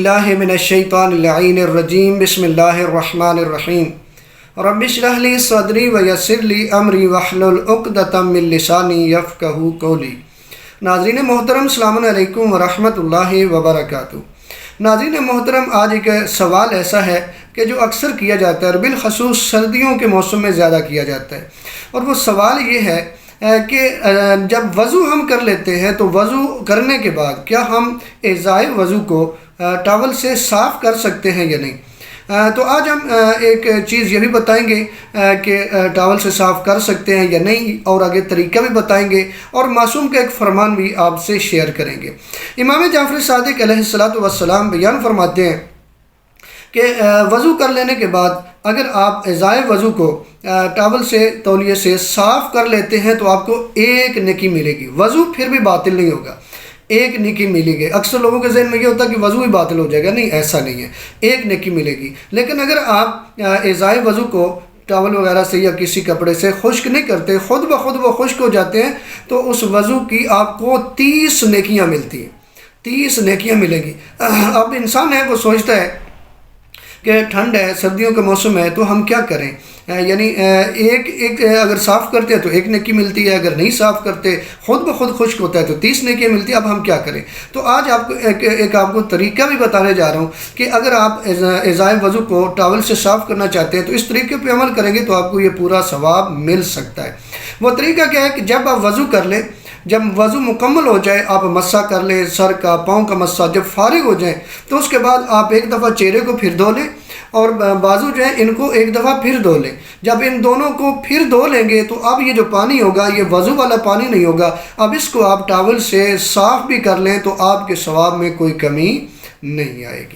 باللہ من الشیطان اللعین الرجیم بسم اللہ الرحمن الرحیم رب اشرح لی صدری ویسر لی امری واحلل عقدۃ من لسانی یفقہوا قولی۔ ناظرین محترم، السلام علیکم ورحمۃ اللہ وبرکاتہ۔ ناظرین محترم، آج ایک سوال ایسا ہے کہ جو اکثر کیا جاتا ہے اور بالخصوص سردیوں کے موسم میں زیادہ کیا جاتا ہے، اور وہ سوال یہ ہے کہ جب وضو ہم کر لیتے ہیں تو وضو کرنے کے بعد کیا ہم اعضائے وضو کو ٹاول سے صاف کر سکتے ہیں یا نہیں؟ تو آج ہم ایک چیز یہ بھی بتائیں گے کہ ٹاول سے صاف کر سکتے ہیں یا نہیں، اور آگے طریقہ بھی بتائیں گے، اور معصوم کا ایک فرمان بھی آپ سے شیئر کریں گے۔ امام جعفر صادق علیہ السلام بیان فرماتے ہیں کہ وضو کر لینے کے بعد اگر آپ اعضائے وضو کو ٹاول سے تولیے سے صاف کر لیتے ہیں تو آپ کو ایک نیکی ملے گی، وضو پھر بھی باطل نہیں ہوگا، ایک نیکی ملے گی۔ اکثر لوگوں کے ذہن میں یہ ہوتا ہے کہ وضو ہی باطل ہو جائے گا، نہیں، ایسا نہیں ہے، ایک نیکی ملے گی۔ لیکن اگر آپ اعضائے وضو کو ٹاول وغیرہ سے یا کسی کپڑے سے خشک نہیں کرتے، خود بخود وہ خشک ہو جاتے ہیں، تو اس وضو کی آپ کو 30 نیکیاں ملتی ہیں، 30 نیکیاں ملیں گی۔ اب انسان ہے وہ سوچتا ہے کہ ٹھنڈ ہے، سردیوں کا موسم ہے، تو ہم کیا کریں؟ یعنی ایک اگر صاف کرتے ہیں تو ایک نیکی ملتی ہے، اگر نہیں صاف کرتے خود بخود خشک ہوتا ہے تو 30 نیکیاں ملتی ہے۔ اب ہم کیا کریں؟ تو آج آپ کو ایک آپ کو طریقہ بھی بتانے جا رہا ہوں کہ اگر آپ اعضائے وضو کو ٹاول سے صاف کرنا چاہتے ہیں تو اس طریقے پہ عمل کریں گے تو آپ کو یہ پورا ثواب مل سکتا ہے۔ وہ طریقہ کیا ہے کہ جب آپ وضو کر لیں، جب وضو مکمل ہو جائے، آپ مسح کر لیں، سر کا، پاؤں کا مسح، جب فارغ ہو جائیں تو اس کے بعد آپ ایک دفعہ چہرے کو پھر دھو لیں اور بازو جو ہیں ان کو ایک دفعہ پھر دھو لیں۔ جب ان دونوں کو پھر دھو لیں گے تو اب یہ جو پانی ہوگا یہ وضو والا پانی نہیں ہوگا، اب اس کو آپ ٹاول سے صاف بھی کر لیں تو آپ کے ثواب میں کوئی کمی نہیں آئے گی۔